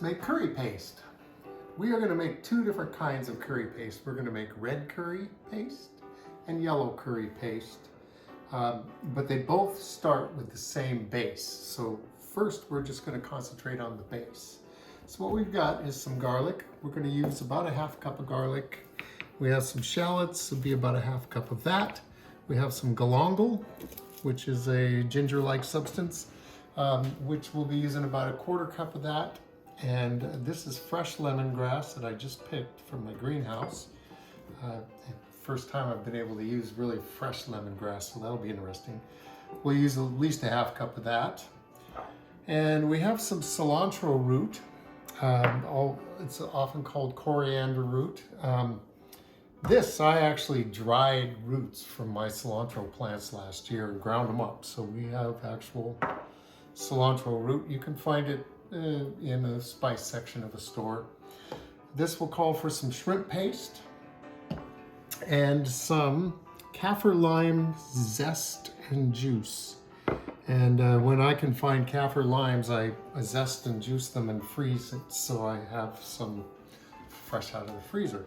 make curry paste. We are going to make two different kinds of curry paste. We're going to make red curry paste and yellow curry paste, but they both start with the same base. So first we're just going to concentrate on the base. So what we've got is some garlic. We're going to use about a half cup of garlic. We have some shallots, it'll be about a half cup of that. We have some galangal, which is a ginger-like substance, which we'll be using about a quarter cup of that. And this is fresh lemongrass that I just picked from my greenhouse. First time I've been able to use really fresh lemongrass, so that'll be interesting. We'll use at least a half cup of that. And we have some cilantro root. It's often called coriander root. This, I actually dried roots from my cilantro plants last year and ground them up. So we have actual cilantro root. You can find it in the spice section of a store. This will call for some shrimp paste and some Kaffir lime zest and juice. And when I can find Kaffir limes, I zest and juice them and freeze it so I have some fresh out of the freezer.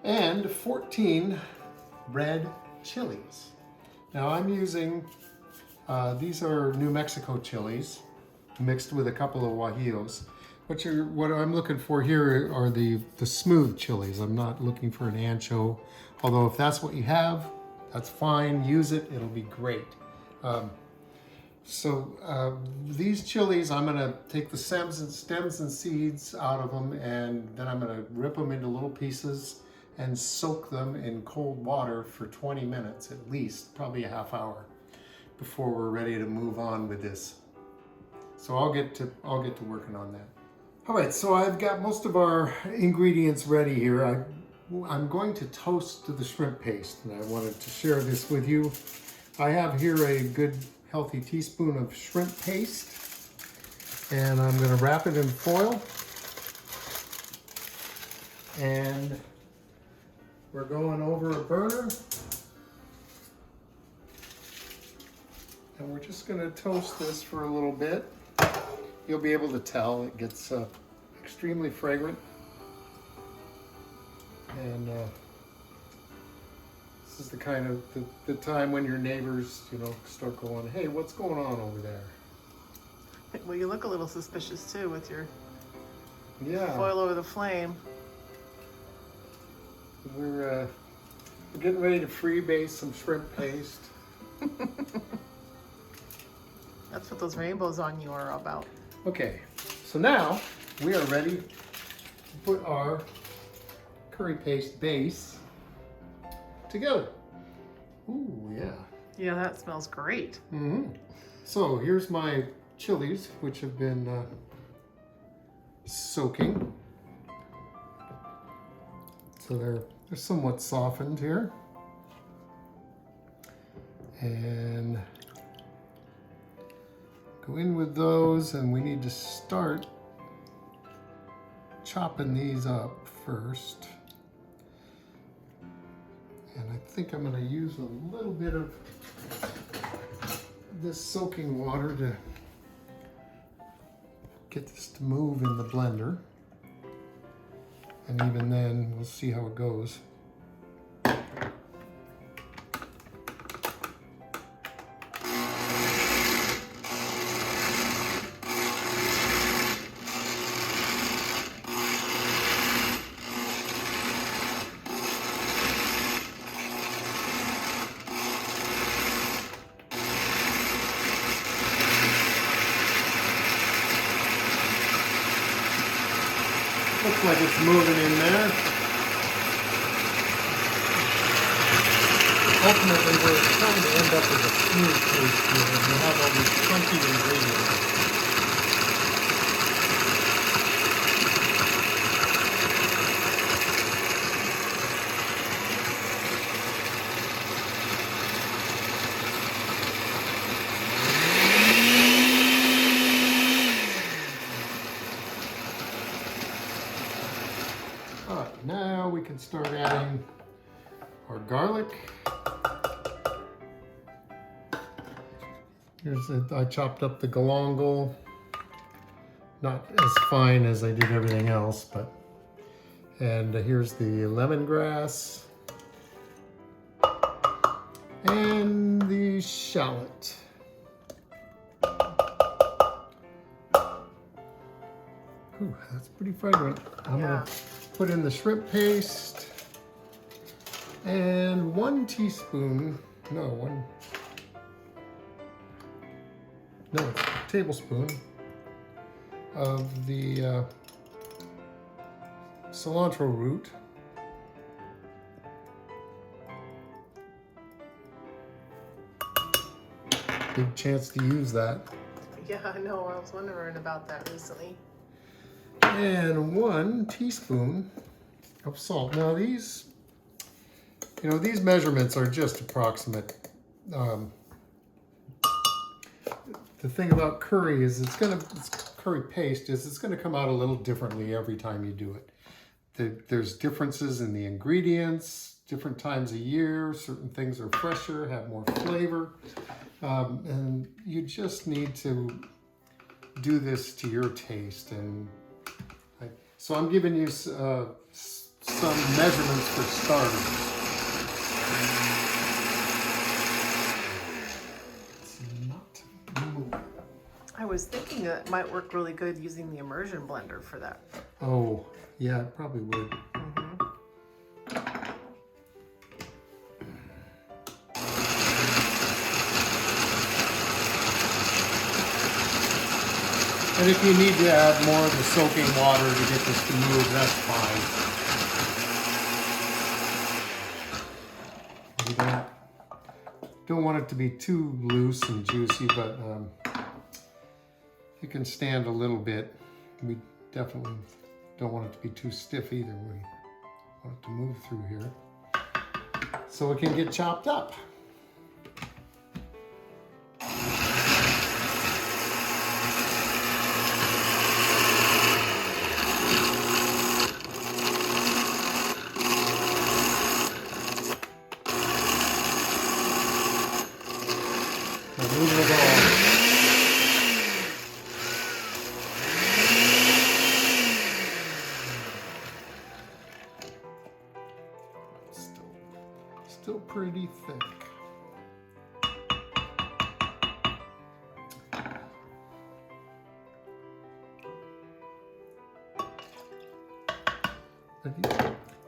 And 14 red chilies. Now I'm using, these are New Mexico chilies mixed with a couple of guajillos. What I'm looking for here are the smooth chilies. I'm not looking for an ancho, although if that's what you have, that's fine, use it, it'll be great. These chilies, I'm gonna take the stems and seeds out of them, and then I'm gonna rip them into little pieces and soak them in cold water for 20 minutes at least, probably a half hour, before we're ready to move on with this. So I'll get to working on that. All right, so I've got most of our ingredients ready here. I'm going to toast the shrimp paste, and I wanted to share this with you. I have here a good healthy teaspoon of shrimp paste, and I'm going to wrap it in foil, and we're going over a burner, and we're just going to toast this for a little bit. You'll be able to tell it gets extremely fragrant, and this is the kind of the time when your neighbors, start going, "Hey, what's going on over there?" Well, you look a little suspicious too with your Yeah. foil over the flame. We're getting ready to freebase some shrimp paste. That's what those rainbows on you are about. Okay, so now we are ready to put our curry paste base together. Ooh, yeah. Yeah, that smells great. Mm-hmm. So here's my chilies, which have been soaking. So they're somewhat softened here. And go in with those, and we need to start chopping these up first. And I think I'm going to use a little bit of this soaking water to get this to move in the blender. And even then, we'll see how it goes. Looks like it's moving in there. Ultimately, we're trying to end up with a smooth paste here, and we have all these chunky ingredients. Now we can start adding our garlic. I chopped up the galangal, not as fine as I did everything else, but, and here's the lemongrass and the shallot. Ooh, that's pretty fragrant. I'm gonna put in the shrimp paste and 1 teaspoon, no, it's a tablespoon of the cilantro root. Big chance to use that. Yeah, I know. I was wondering about that recently. And 1 teaspoon of salt. Now these, you know, these measurements are just approximate. The thing about curry is curry paste is it's gonna come out a little differently every time you do it. There's differences in the ingredients, different times of year, certain things are fresher, have more flavor. And you just need to do this to your taste. And so I'm giving you some measurements for starters. I was thinking that it might work really good using the immersion blender for that. Oh, yeah, it probably would. And if you need to add more of the soaking water to get this to move, that's fine. You don't want it to be too loose and juicy, but it can stand a little bit. We definitely don't want it to be too stiff either. We want it to move through here so it can get chopped up. Moving it all. Still pretty thick.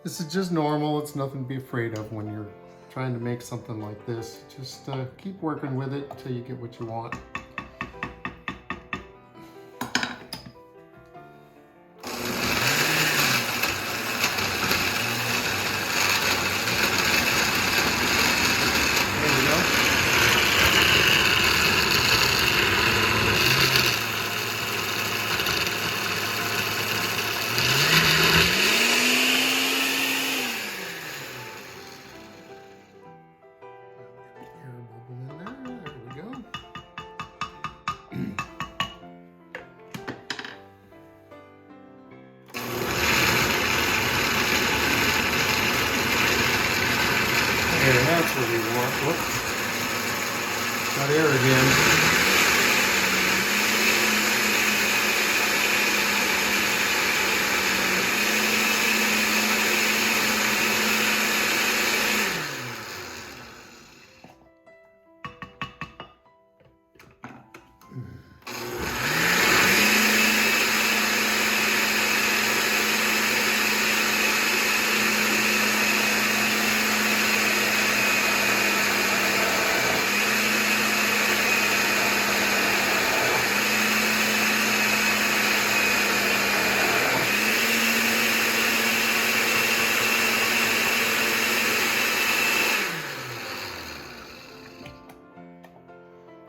This is just normal. It's nothing to be afraid of when you're trying to make something like this. Just keep working with it until you get what you want. There we go. That's what we want. Whoops. Got air again.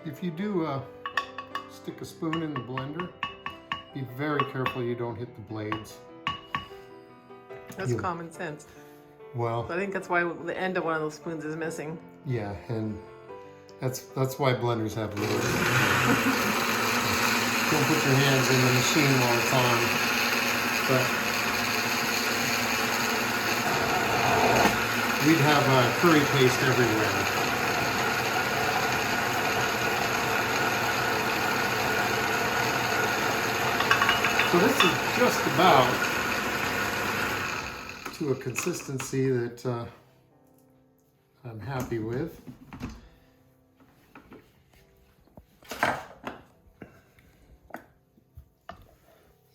If you do stick a spoon in the blender, be very careful you don't hit the blades. That's common sense. Well, So I think that's why the end of one of those spoons is missing. yeah, and that's why blenders have lids. Don't put your hands in the machine while it's on. But we'd have curry paste everywhere. So this is just about to a consistency that I'm happy with.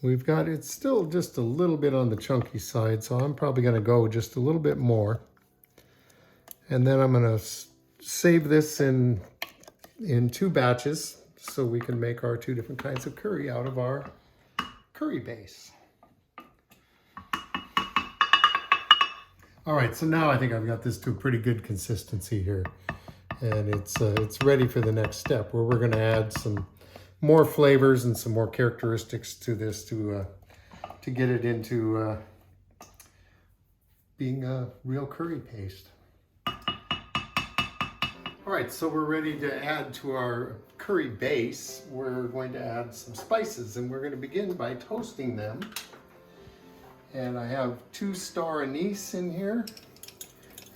We've got, it's still just a little bit on the chunky side, so I'm probably going to go just a little bit more. And then I'm going to save this in 2 batches so we can make our 2 different kinds of curry out of our curry base. All right, so now I think I've got this to a pretty good consistency here. And it's ready for the next step where we're going to add some more flavors and some more characteristics to this to get it into being a real curry paste. All right, so we're ready to add to our curry base. We're going to add some spices, and we're going to begin by toasting them. And I have 2 Star Anise in here,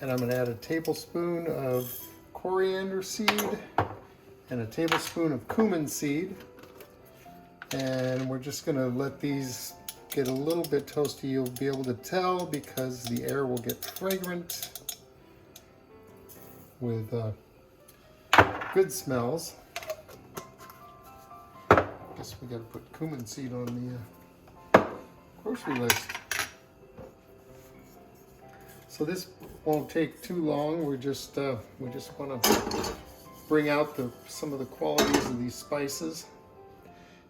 and I'm going to add a tablespoon of coriander seed and a tablespoon of cumin seed. And we're just going to let these get a little bit toasty. You'll be able to tell because the air will get fragrant with good smells. Guess we got to put cumin seed on the grocery list. So this won't take too long. We just want to bring out some of the qualities of these spices,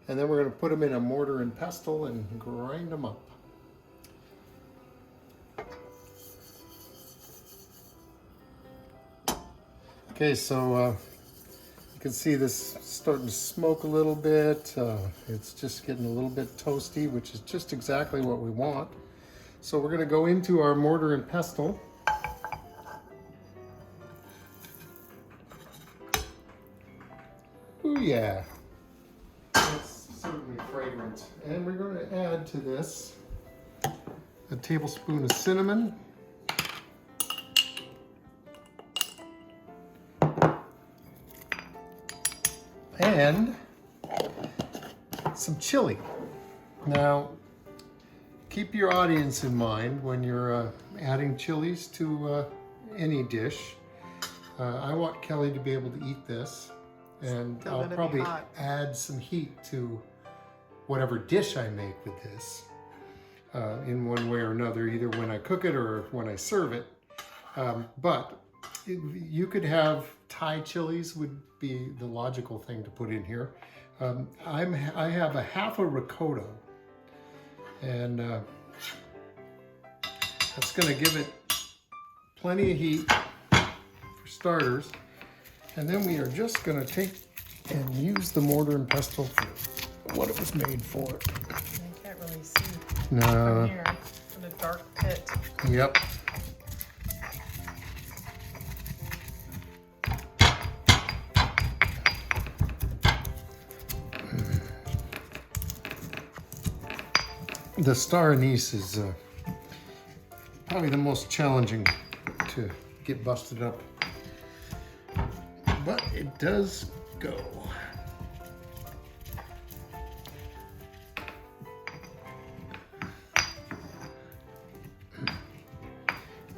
and then we're going to put them in a mortar and pestle and grind them up. Okay, so you can see this starting to smoke a little bit. It's just getting a little bit toasty, which is just exactly what we want. So we're going to go into our mortar and pestle. Ooh, yeah. That's certainly fragrant. And we're going to add to this a tablespoon of cinnamon. And some chili. Now, keep your audience in mind when you're adding chilies to any dish. I want Kelly to be able to eat this, and I'll probably add some heat to whatever dish I make with this in one way or another, either when I cook it or when I serve it. But you could have Thai chilies would be the logical thing to put in here. I have a half a ricotta, and that's going to give it plenty of heat for starters. And then we are just going to take and use the mortar and pestle for what it was made for. I can't really see No. from here in a dark pit. Yep. The Star Anise is probably the most challenging to get busted up, but it does go.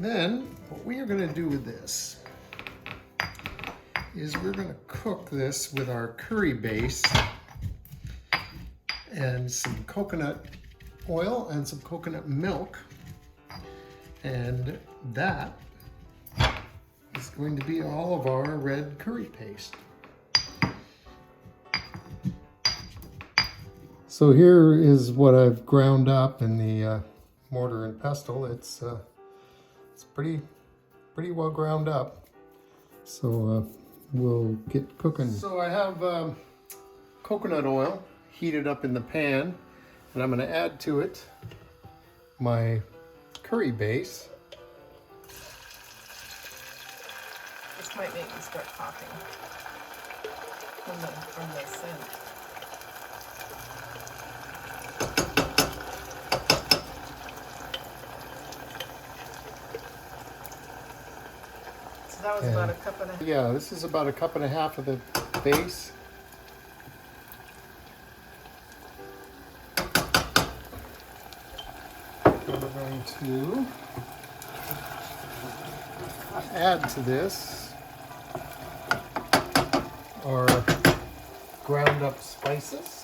Then what we are going to do with this is we're going to cook this with our curry base and some coconut oil and some coconut milk, and that is going to be all of our red curry paste. So here is what I've ground up in the mortar and pestle. It's pretty well ground up. So we'll get cooking. So I have coconut oil heated up in the pan, and I'm going to add to it my curry base. This might make me start coughing from the scent. So that was about a cup and a half. Yeah, this is about a cup and a half of the base. to add to this our ground up spices.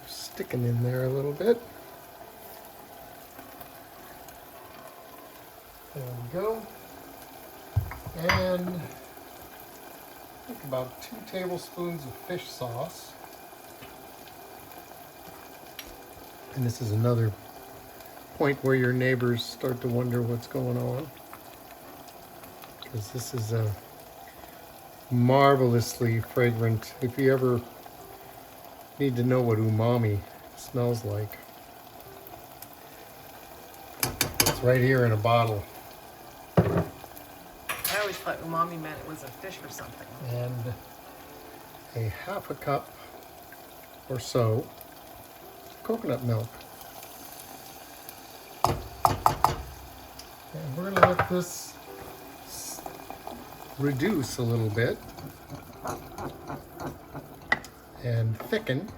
Sticking in there a little bit. There we go. And I think about 2 tablespoons of fish sauce. And this is another point where your neighbors start to wonder what's going on, because this is a marvelously fragrant. If you ever need to know what umami smells like, it's right here in a bottle. I always thought umami meant it was a fish or something. And a half a cup or so coconut milk. And we're going to let this reduce a little bit and thicken,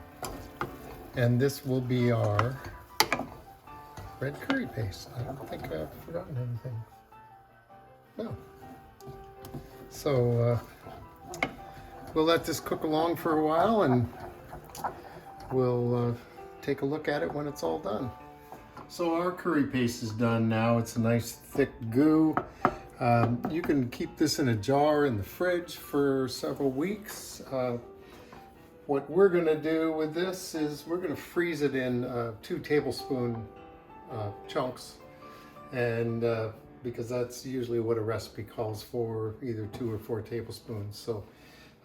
and this will be our red curry paste. I don't think I've forgotten anything. No. So we'll let this cook along for a while, and we'll take a look at it when it's all done. So our curry paste is done now. It's a nice thick goo. You can keep this in a jar in the fridge for several weeks. What we're going to do with this is we're going to freeze it in 2 tablespoon chunks, and because that's usually what a recipe calls for, either 2 or 4 tablespoons. So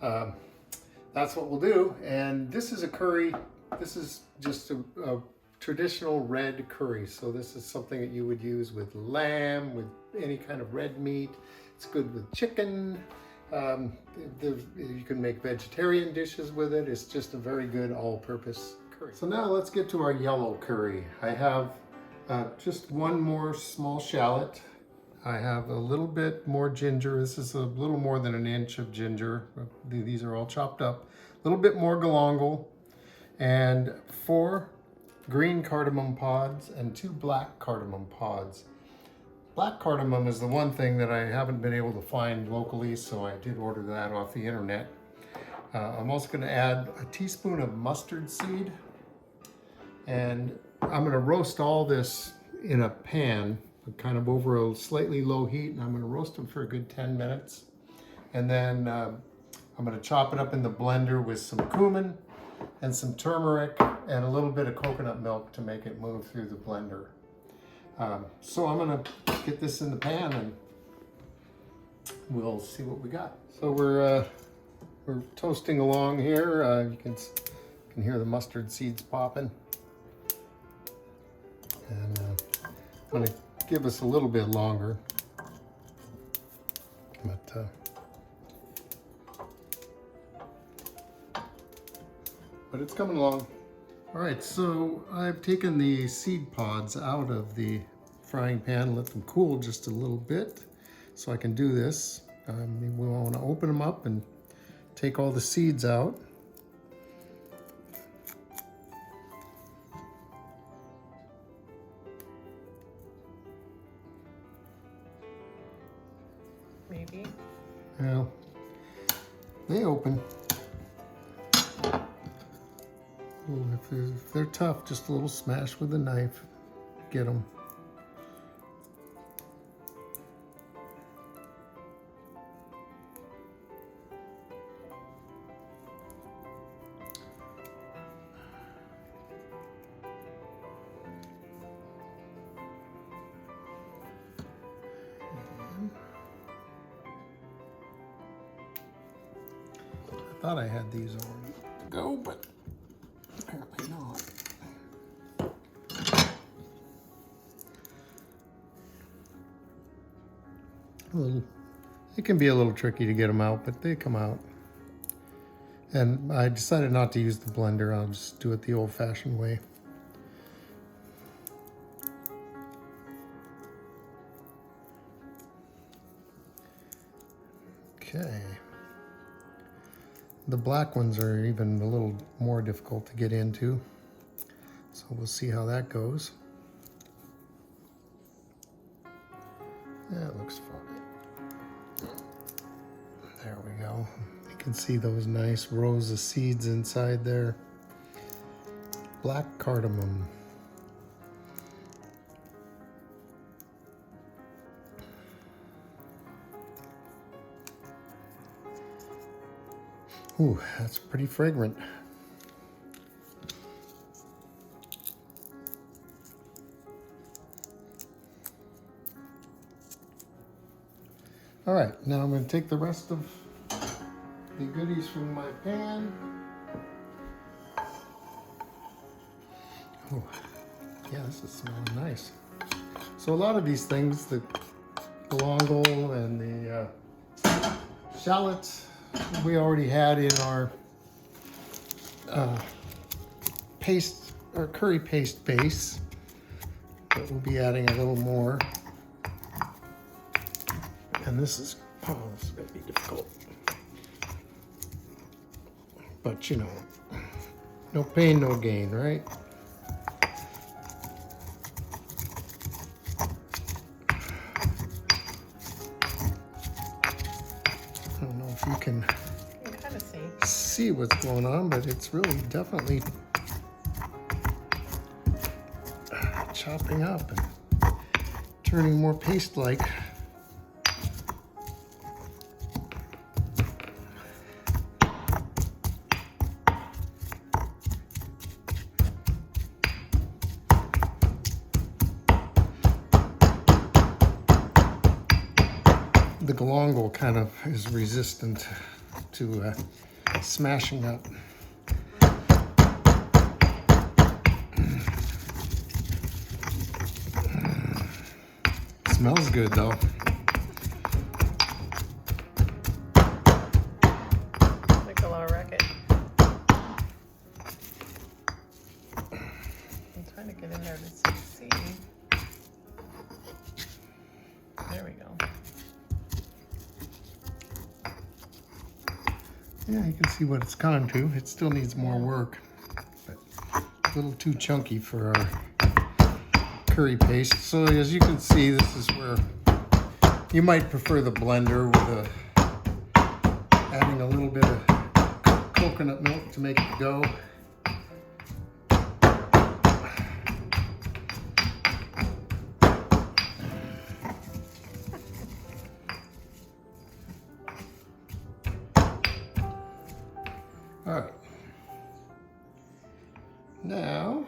that's what we'll do. And this is a curry. This is just a traditional red curry. So this is something that you would use with lamb, with any kind of red meat. It's good with chicken. You can make vegetarian dishes with it. It's just a very good all-purpose curry. So now let's get to our yellow curry. I have just 1 more small shallot. I have a little bit more ginger. This is a little more than 1 inch of ginger. These are all chopped up. A little bit more galangal, and 4 green cardamom pods and 2 black cardamom pods. Black cardamom is the one thing that I haven't been able to find locally, so I did order that off the internet. I'm also going to add a teaspoon of mustard seed, and I'm going to roast all this in a pan, kind of over a slightly low heat, and I'm going to roast them for a good 10 minutes. And then I'm going to chop it up in the blender with some cumin and some turmeric and a little bit of coconut milk to make it move through the blender. So I'm going to get this in the pan, and we'll see what we got. So we're toasting along here. You can hear the mustard seeds popping. And I'm going to give us a little bit longer. But it's coming along. All right, so I've taken the seed pods out of the frying pan, let them cool just a little bit so I can do this. We want to open them up and take all the seeds out. Maybe. Well, they open. Ooh, if they're tough, just a little smash with a knife. Get them. I thought I had these all ready to go, but apparently not. It can be a little tricky to get them out, but they come out. And I decided not to use the blender. I'll just do it the old-fashioned way. Okay. The black ones are even a little more difficult to get into. So we'll see how that goes. Yeah, it looks fine. There we go. You can see those nice rows of seeds inside there. Black cardamom. Ooh, that's pretty fragrant. All right, now I'm going to take the rest of the goodies from my pan. Oh, yeah, this is smelling nice. So a lot of these things, the galangal and the shallots, we already had in our paste or curry paste base, but we'll be adding a little more. And this is going to be difficult. But you know, no pain, no gain, right? I don't know if you can kind of see what's going on, but it's really definitely chopping up and turning more paste-like. The galangal kind of is resistant to smashing up. Smells good though. Make a lot of racket. I'm trying to get in there to see. There we go. Yeah, you can see what it's gone to. It still needs more work, but a little too chunky for our curry paste. So as you can see, this is where you might prefer the blender with adding a little bit of coconut milk to make it go. All right. Now,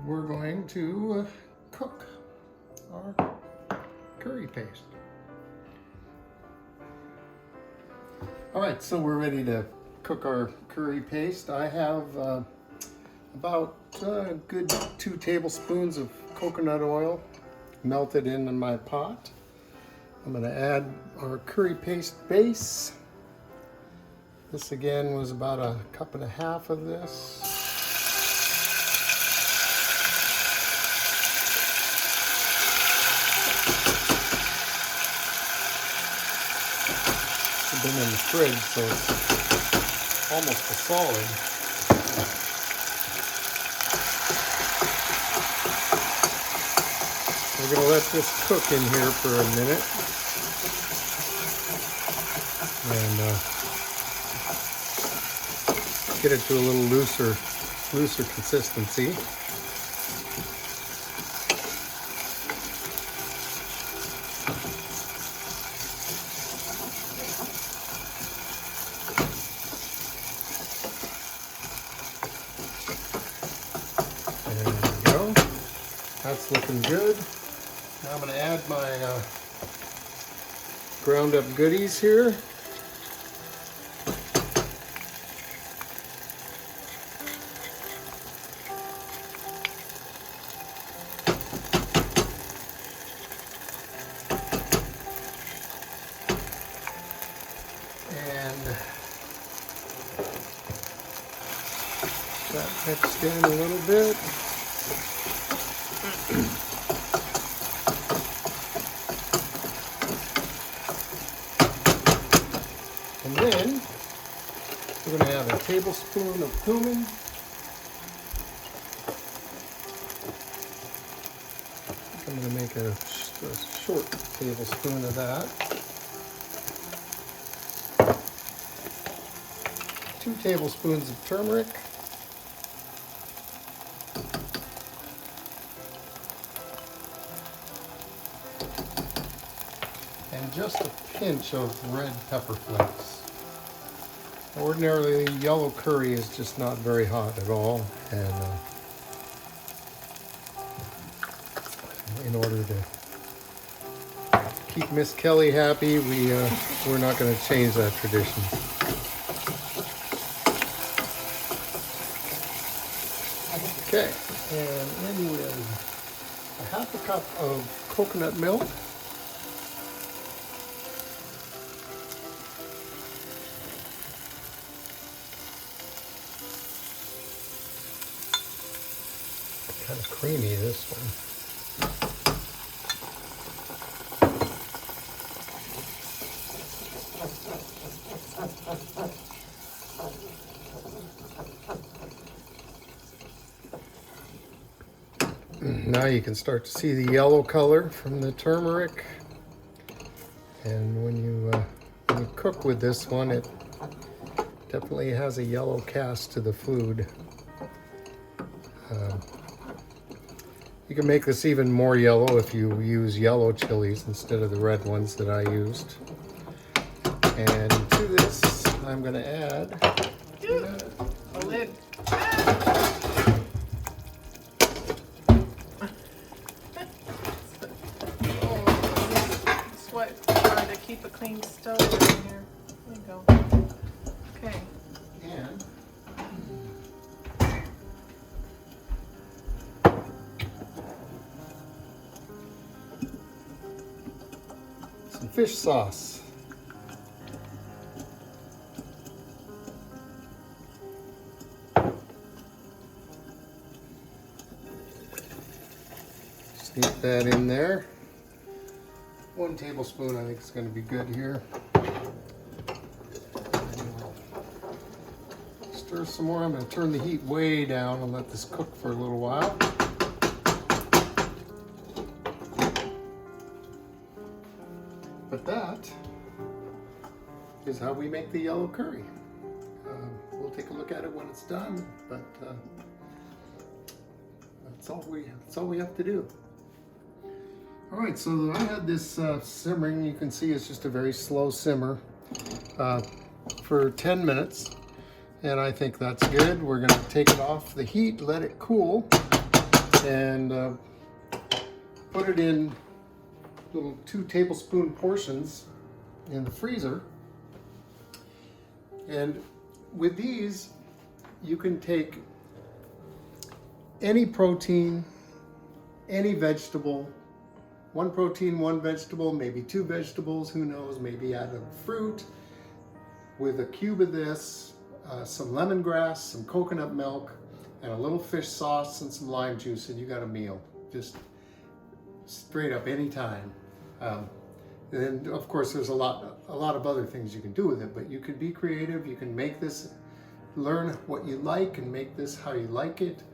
we're going to cook our curry paste. All right, so we're ready to cook our curry paste. I have about a good 2 tablespoons of coconut oil melted in my pot. I'm going to add our curry paste base. This again was about 1.5 cups of this. It's been in the fridge, so it's almost a solid. We're going to let this cook in here for a minute. And get it to a little looser consistency. There we go. That's looking good. Now I'm going to add my ground up goodies here. that mixed in a little bit. And then we're going to add a tablespoon of cumin. I'm going to make a short tablespoon of that. 2 tablespoons of turmeric. And just a pinch of red pepper flakes. Ordinarily, yellow curry is just not very hot at all, and in order to keep Miss Kelly happy, we're not going to change that tradition. Okay, and in with a half a cup of coconut milk. Kind of creamy, this one. Now you can start to see the yellow color from the turmeric, and when you cook with this one, it definitely has a yellow cast to the food. You can make this even more yellow if you use yellow chilies instead of the red ones that I used. And to this, I'm going to add a lid. It's what trying to keep a clean stove in here. There you go. Okay. And some fish sauce. Sneak that in there. 1 tablespoon I think is going to be good here. Stir some more. I'm going to turn the heat way down and let this cook for a little while. But that is how we make the yellow curry. We'll take a look at it when it's done, but that's all we have to do. All right, so I had this simmering. You can see it's just a very slow simmer for 10 minutes, and I think that's good. We're going to take it off the heat, let it cool, and put it in little 2 tablespoon portions in the freezer. And with these, you can take any protein, any vegetable, 1 protein, 1 vegetable, maybe 2 vegetables, who knows, maybe add a fruit with a cube of this, some lemongrass, some coconut milk, and a little fish sauce and some lime juice, and you got a meal. Just straight up anytime. And of course there's a lot of other things you can do with it, but you can be creative. You can make this, learn what you like and make this how you like it.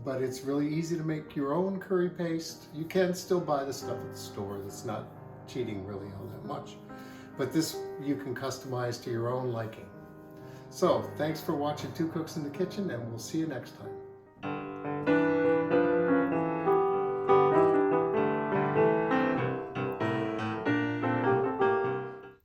But it's really easy to make your own curry paste. You can still buy the stuff at the store. That's not cheating really all that much. But this you can customize to your own liking. So thanks for watching 2 Cooks in the Kitchen, and we'll see you next time.